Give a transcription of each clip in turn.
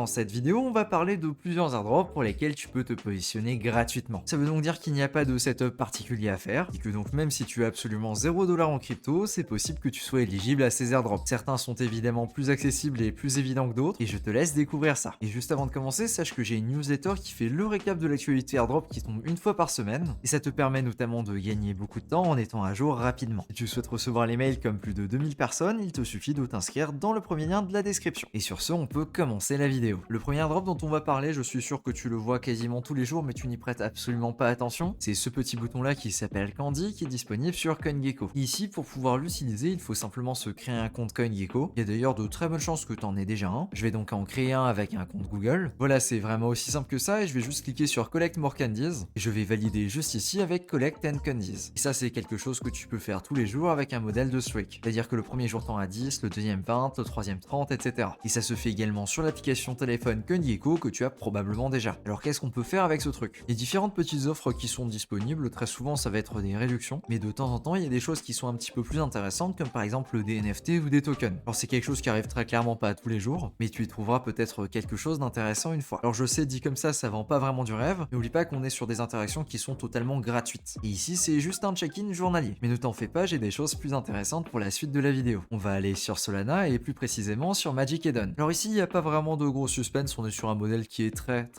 Dans cette vidéo, on va parler de plusieurs airdrops pour lesquels tu peux te positionner gratuitement. Ça veut donc dire qu'il n'y a pas de setup particulier à faire, et que donc même si tu as absolument 0$ en crypto, c'est possible que tu sois éligible à ces airdrops. Certains sont évidemment plus accessibles et plus évidents que d'autres, et je te laisse découvrir ça. Et juste avant de commencer, sache que j'ai une newsletter qui fait le récap de l'actualité airdrop qui tombe une fois par semaine, et ça te permet notamment de gagner beaucoup de temps en étant à jour rapidement. Si tu souhaites recevoir les mails comme plus de 2000 personnes, il te suffit de t'inscrire dans le premier lien de la description. Et sur ce, on peut commencer la vidéo. Le premier airdrop dont on va parler, je suis sûr que tu le vois quasiment tous les jours, mais tu n'y prêtes absolument pas attention. C'est ce petit bouton là qui s'appelle Candy, qui est disponible sur CoinGecko. Ici, pour pouvoir l'utiliser, il faut simplement se créer un compte CoinGecko. Il y a d'ailleurs de très bonnes chances que tu en aies déjà un. Je vais donc en créer un avec un compte Google. Voilà, c'est vraiment aussi simple que ça, et je vais juste cliquer sur Collect More Candies, et je vais valider juste ici avec Collect and Candies. Et ça, c'est quelque chose que tu peux faire tous les jours avec un modèle de streak. C'est-à-dire que le premier jour t'en as 10, le deuxième 20, le troisième 30, etc. Et ça se fait également sur l'application téléphone CoinGecko que tu as probablement déjà. Alors qu'est-ce qu'on peut faire avec ce truc? Il y a différentes petites offres qui sont disponibles, très souvent ça va être des réductions, mais de temps en temps il y a des choses qui sont un petit peu plus intéressantes, comme par exemple des NFT ou des tokens. Alors c'est quelque chose qui arrive très clairement pas tous les jours, mais tu y trouveras peut-être quelque chose d'intéressant une fois. Alors je sais, dit comme ça vend pas vraiment du rêve, mais n'oublie pas qu'on est sur des interactions qui sont totalement gratuites. Et ici c'est juste un check-in journalier. Mais ne t'en fais pas, j'ai des choses plus intéressantes pour la suite de la vidéo. On va aller sur Solana et plus précisément sur Magic Eden. Alors ici il n'y a pas vraiment de gros suspense, on est sur un modèle qui est très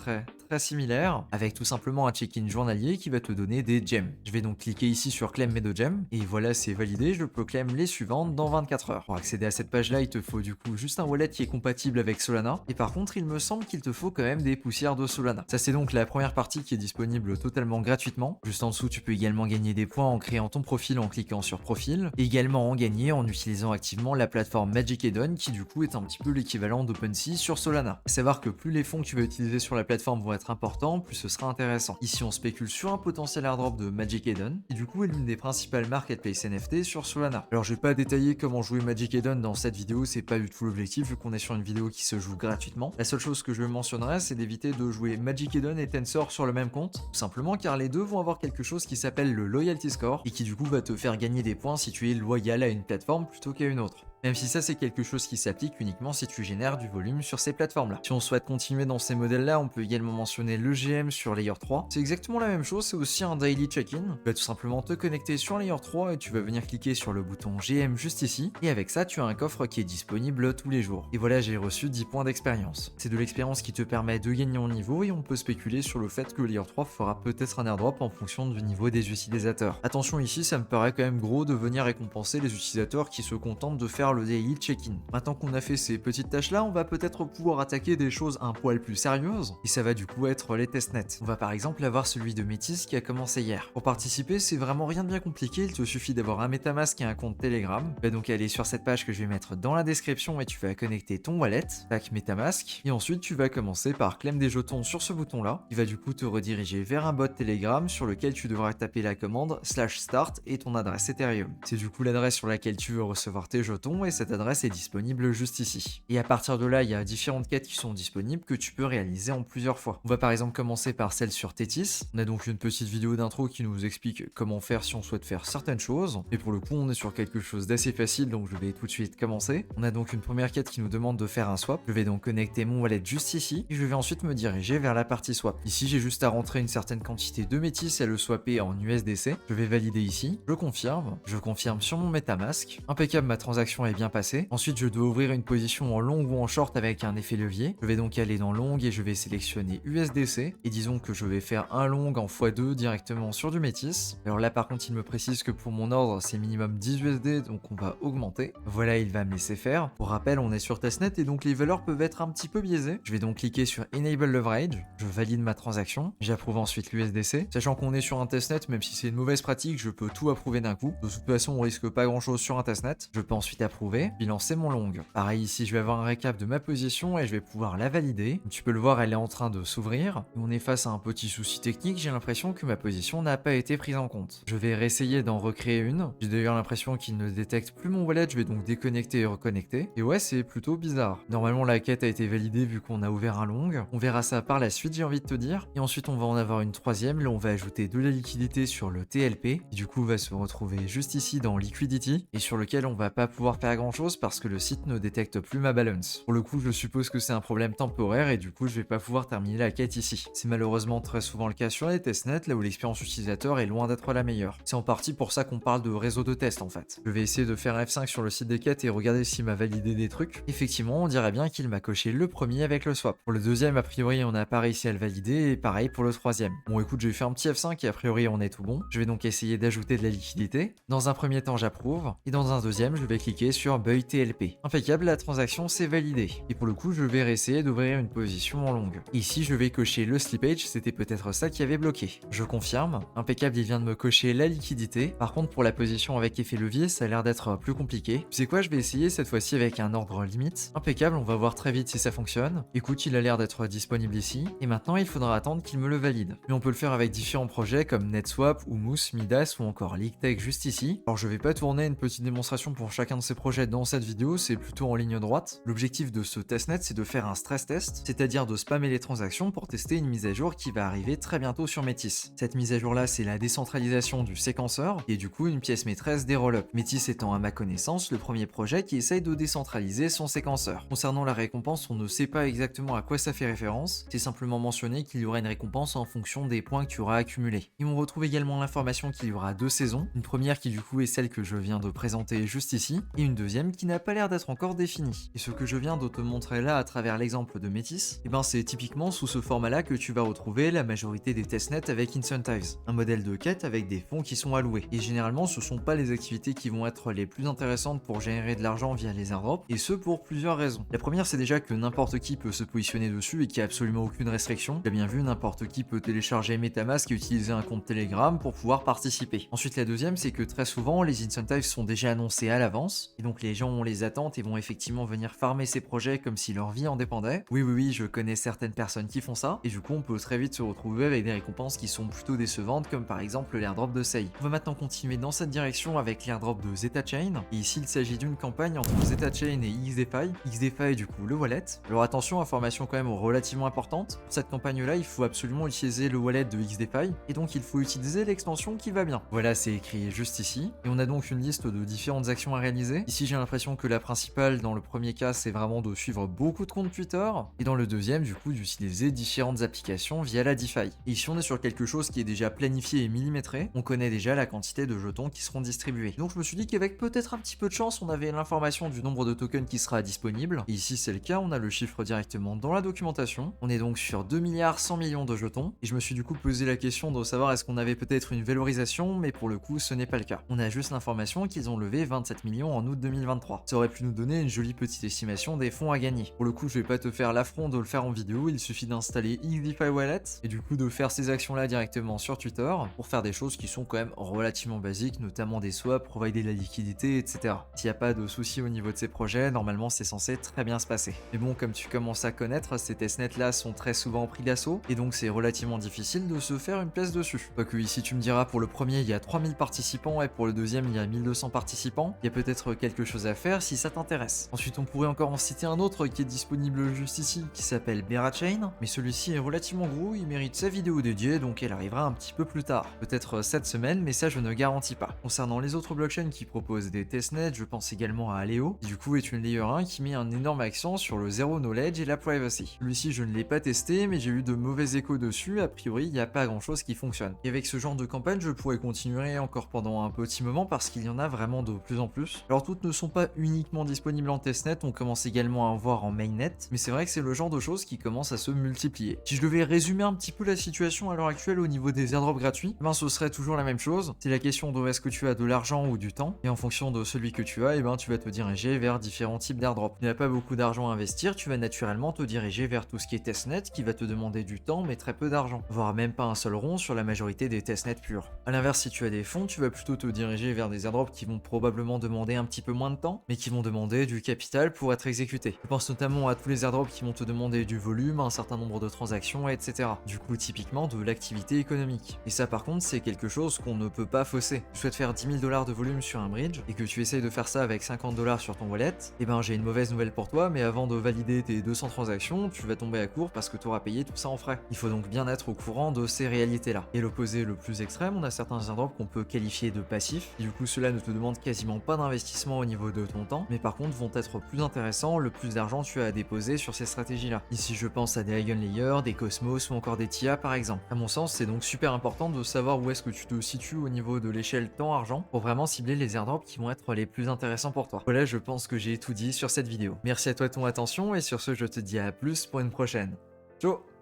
similaire, avec tout simplement un check-in journalier qui va te donner des gems. Je vais donc cliquer ici sur Claim mes 2 gems, et voilà, c'est validé, je peux claim les suivantes dans 24 heures. Pour accéder à cette page là, il te faut du coup juste un wallet qui est compatible avec Solana, et par contre il me semble qu'il te faut quand même des poussières de Solana. Ça c'est donc la première partie qui est disponible totalement gratuitement. Juste en dessous tu peux également gagner des points en créant ton profil en cliquant sur profil, et également en gagner en utilisant activement la plateforme Magic Eden qui du coup est un petit peu l'équivalent d'OpenSea sur Solana. À savoir que plus les fonds que tu vas utiliser sur la plateforme vont être importants, plus ce sera intéressant. Ici on spécule sur un potentiel airdrop de Magic Eden, qui du coup est l'une des principales marketplaces NFT sur Solana. Alors je vais pas détailler comment jouer Magic Eden dans cette vidéo, c'est pas du tout l'objectif vu qu'on est sur une vidéo qui se joue gratuitement. La seule chose que je mentionnerai, c'est d'éviter de jouer Magic Eden et Tensor sur le même compte, tout simplement car les deux vont avoir quelque chose qui s'appelle le Loyalty Score, et qui du coup va te faire gagner des points si tu es loyal à une plateforme plutôt qu'à une autre. Même si ça c'est quelque chose qui s'applique uniquement si tu génères du volume sur ces plateformes là. Si on souhaite continuer dans ces modèles là, on peut également mentionner le GM sur Layer 3. C'est exactement la même chose, c'est aussi un daily check-in. Tu vas tout simplement te connecter sur Layer 3 et tu vas venir cliquer sur le bouton GM juste ici. Et avec ça, tu as un coffre qui est disponible tous les jours. Et voilà, j'ai reçu 10 points d'expérience. C'est de l'expérience qui te permet de gagner en niveau, et on peut spéculer sur le fait que Layer 3 fera peut-être un airdrop en fonction du niveau des utilisateurs. Attention ici, ça me paraît quand même gros de venir récompenser les utilisateurs qui se contentent de faire le daily check-in. Maintenant qu'on a fait ces petites tâches là, on va peut-être pouvoir attaquer des choses un poil plus sérieuses, et ça va du coup être les testnets. On va par exemple avoir celui de Métis qui a commencé hier. Pour participer, c'est vraiment rien de bien compliqué, il te suffit d'avoir un MetaMask et un compte Telegram. Tu vas donc aller sur cette page que je vais mettre dans la description et tu vas connecter ton wallet, tac MetaMask, et ensuite tu vas commencer par claim des jetons sur ce bouton là, qui va du coup te rediriger vers un bot Telegram sur lequel tu devras taper la commande /start et ton adresse Ethereum. C'est du coup l'adresse sur laquelle tu veux recevoir tes jetons, et cette adresse est disponible juste ici. Et à partir de là, il y a différentes quêtes qui sont disponibles que tu peux réaliser en plusieurs fois. On va par exemple commencer par celle sur Tétis. On a donc une petite vidéo d'intro qui nous explique comment faire si on souhaite faire certaines choses. Et pour le coup, on est sur quelque chose d'assez facile, donc je vais tout de suite commencer. On a donc une première quête qui nous demande de faire un swap. Je vais donc connecter mon wallet juste ici, et je vais ensuite me diriger vers la partie swap. Ici, j'ai juste à rentrer une certaine quantité de Métis et à le swapper en USDC. Je vais valider ici. Je confirme sur mon MetaMask. Impeccable, ma transaction est bien passée. Ensuite, je dois ouvrir une position en long ou en short avec un effet levier. Je vais donc aller dans long et je vais sélectionner USDC. Et disons que je vais faire un long en x2 directement sur du Métis. Alors là, par contre, il me précise que pour mon ordre, c'est minimum 10 USD, donc on va augmenter. Voilà, il va me laisser faire. Pour rappel, on est sur testnet et donc les valeurs peuvent être un petit peu biaisées. Je vais donc cliquer sur Enable Leverage. Je valide ma transaction. J'approuve ensuite l'USDC. Sachant qu'on est sur un testnet, même si c'est une mauvaise pratique, je peux tout approuver d'un coup. De toute façon, on risque pas grand chose sur un testnet. Je peux ensuite approuver. Lancer mon long. Pareil ici, je vais avoir un récap de ma position et je vais pouvoir la valider. Tu peux le voir, elle est en train de s'ouvrir. On est face à un petit souci technique, j'ai l'impression que ma position n'a pas été prise en compte. Je vais réessayer d'en recréer une. J'ai d'ailleurs l'impression qu'il ne détecte plus mon wallet, je vais donc déconnecter et reconnecter. Et ouais, c'est plutôt bizarre. Normalement, la quête a été validée vu qu'on a ouvert un long. On verra ça par la suite, j'ai envie de te dire. Et ensuite, on va en avoir une troisième. Là, on va ajouter de la liquidité sur le TLP. Qui du coup va se retrouver juste ici dans Liquidity et sur lequel on va pas pouvoir pas grand chose parce que le site ne détecte plus ma balance. Pour le coup, je suppose que c'est un problème temporaire et du coup, je vais pas pouvoir terminer la quête ici. C'est malheureusement très souvent le cas sur les testnets, là où l'expérience utilisateur est loin d'être la meilleure. C'est en partie pour ça qu'on parle de réseau de test en fait. Je vais essayer de faire F5 sur le site des quêtes et regarder s'il m'a validé des trucs. Effectivement, on dirait bien qu'il m'a coché le premier avec le swap. Pour le deuxième, a priori, on n'a pas réussi à le valider et pareil pour le troisième. Bon, écoute, j'ai fait un petit F5 et a priori, on est tout bon. Je vais donc essayer d'ajouter de la liquidité. Dans un premier temps, j'approuve et dans un deuxième, je vais cliquer sur Buy TLP. Impeccable, la transaction s'est validée. Et pour le coup, je vais réessayer d'ouvrir une position en longue. Ici, je vais cocher le slippage, c'était peut-être ça qui avait bloqué. Je confirme. Impeccable, il vient de me cocher la liquidité. Par contre, pour la position avec effet levier, ça a l'air d'être plus compliqué. Tu sais quoi, je vais essayer cette fois-ci avec un ordre limite. Impeccable, on va voir très vite si ça fonctionne. Écoute, il a l'air d'être disponible ici. Et maintenant, il faudra attendre qu'il me le valide. Mais on peut le faire avec différents projets comme NetSwap ou Mousse, Midas ou encore LeakTech juste ici. Alors, je vais pas tourner une petite démonstration pour chacun de ces projets dans cette vidéo, c'est plutôt en ligne droite. L'objectif de ce testnet, c'est de faire un stress test, c'est-à-dire de spammer les transactions pour tester une mise à jour qui va arriver très bientôt sur Métis. Cette mise à jour là, c'est la décentralisation du séquenceur et du coup une pièce maîtresse des rollups. Métis étant à ma connaissance le premier projet qui essaye de décentraliser son séquenceur. Concernant la récompense, on ne sait pas exactement à quoi ça fait référence, c'est simplement mentionné qu'il y aura une récompense en fonction des points que tu auras accumulés. Et on retrouve également l'information qu'il y aura 2 saisons, une première qui du coup est celle que je viens de présenter juste ici, et une deuxième qui n'a pas l'air d'être encore définie. Et ce que je viens de te montrer là à travers l'exemple de Métis, et ben c'est typiquement sous ce format là que tu vas retrouver la majorité des testnets avec incentives, un modèle de quête avec des fonds qui sont alloués. Et généralement ce sont pas les activités qui vont être les plus intéressantes pour générer de l'argent via les airdrops, et ce pour plusieurs raisons. La première c'est déjà que n'importe qui peut se positionner dessus et qu'il n'y a absolument aucune restriction. Tu as bien vu, n'importe qui peut télécharger MetaMask et utiliser un compte Telegram pour pouvoir participer. Ensuite la deuxième c'est que très souvent les incentives sont déjà annoncés à l'avance, et donc les gens ont les attentes et vont effectivement venir farmer ces projets comme si leur vie en dépendait. Oui, je connais certaines personnes qui font ça, et du coup on peut très vite se retrouver avec des récompenses qui sont plutôt décevantes, comme par exemple l'airdrop de Sei. On va maintenant continuer dans cette direction avec l'airdrop de ZetaChain, et ici il s'agit d'une campagne entre ZetaChain et XDeFi. XDeFi est du coup le wallet. Alors attention, information quand même relativement importante, pour cette campagne là il faut absolument utiliser le wallet de XDeFi, et donc il faut utiliser l'extension qui va bien. Voilà, c'est écrit juste ici, et on a donc une liste de différentes actions à réaliser. Ici j'ai l'impression que la principale dans le premier cas c'est vraiment de suivre beaucoup de comptes Twitter, et dans le deuxième du coup d'utiliser différentes applications via la DeFi. Et ici on est sur quelque chose qui est déjà planifié et millimétré, on connaît déjà la quantité de jetons qui seront distribués. Donc je me suis dit qu'avec peut-être un petit peu de chance on avait l'information du nombre de tokens qui sera disponible, et ici c'est le cas, on a le chiffre directement dans la documentation. On est donc sur 2 milliards 100 millions de jetons, et je me suis du coup posé la question de savoir est-ce qu'on avait peut-être une valorisation, mais pour le coup ce n'est pas le cas. On a juste l'information qu'ils ont levé 27 millions en août 2023. Ça aurait pu nous donner une jolie petite estimation des fonds à gagner. Pour le coup je vais pas te faire l'affront de le faire en vidéo, il suffit d'installer XDeFi Wallet, et du coup de faire ces actions là directement sur Twitter, pour faire des choses qui sont quand même relativement basiques, notamment des swaps, provider de la liquidité, etc. S'il n'y a pas de soucis au niveau de ces projets, normalement c'est censé très bien se passer. Mais bon, comme tu commences à connaître, ces testnets là sont très souvent pris d'assaut, et donc c'est relativement difficile de se faire une place dessus. Quoique ici tu me diras, pour le premier il y a 3000 participants, et pour le deuxième il y a 1200 participants, il y a peut-être quelque chose à faire si ça t'intéresse. Ensuite on pourrait encore en citer un autre qui est disponible juste ici, qui s'appelle Berachain, mais celui-ci est relativement gros, il mérite sa vidéo dédiée, donc elle arrivera un petit peu plus tard. Peut-être cette semaine, mais ça je ne garantis pas. Concernant les autres blockchains qui proposent des testnets, je pense également à Aleo, qui du coup est une layer 1 qui met un énorme accent sur le zero knowledge et la privacy. Celui-ci je ne l'ai pas testé, mais j'ai eu de mauvais échos dessus, a priori il n'y a pas grand chose qui fonctionne. Et avec ce genre de campagne, je pourrais continuer encore pendant un petit moment parce qu'il y en a vraiment de plus en plus. Alors toutes ne sont pas uniquement disponibles en testnet, on commence également à en voir en mainnet, mais c'est vrai que c'est le genre de choses qui commencent à se multiplier. Si je devais résumer un petit peu la situation à l'heure actuelle au niveau des airdrops gratuits, ben ce serait toujours la même chose. C'est la question de est-ce que tu as de l'argent ou du temps, et en fonction de celui que tu as, et ben tu vas te diriger vers différents types d'airdrops. Tu n'as pas beaucoup d'argent à investir, tu vas naturellement te diriger vers tout ce qui est testnet, qui va te demander du temps mais très peu d'argent, voire même pas un seul rond sur la majorité des testnets purs. A l'inverse, si tu as des fonds, tu vas plutôt te diriger vers des airdrops qui vont probablement demander un petit peu moins de temps, mais qui vont demander du capital pour être exécutés. Je pense notamment à tous les airdrops qui vont te demander du volume, un certain nombre de transactions, etc. Du coup, typiquement de l'activité économique. Et ça, par contre, c'est quelque chose qu'on ne peut pas fausser. Tu souhaites faire 10 000 $ de volume sur un bridge et que tu essayes de faire ça avec 50 $ sur ton wallet, et ben j'ai une mauvaise nouvelle pour toi, mais avant de valider tes 200 transactions, tu vas tomber à court parce que tu auras payé tout ça en frais. Il faut donc bien être au courant de ces réalités-là. Et l'opposé le plus extrême, on a certains airdrops qu'on peut qualifier de passifs, et du coup cela ne te demande quasiment pas d'investissement forcément au niveau de ton temps, mais par contre vont être plus intéressants le plus d'argent tu as à déposer sur ces stratégies-là. Ici je pense à des Eigenlayer, des Cosmos ou encore des TIA par exemple. À mon sens, c'est donc super important de savoir où est-ce que tu te situes au niveau de l'échelle temps-argent pour vraiment cibler les airdrops qui vont être les plus intéressants pour toi. Voilà, je pense que j'ai tout dit sur cette vidéo. Merci à toi de ton attention et sur ce, je te dis à plus pour une prochaine. Ciao!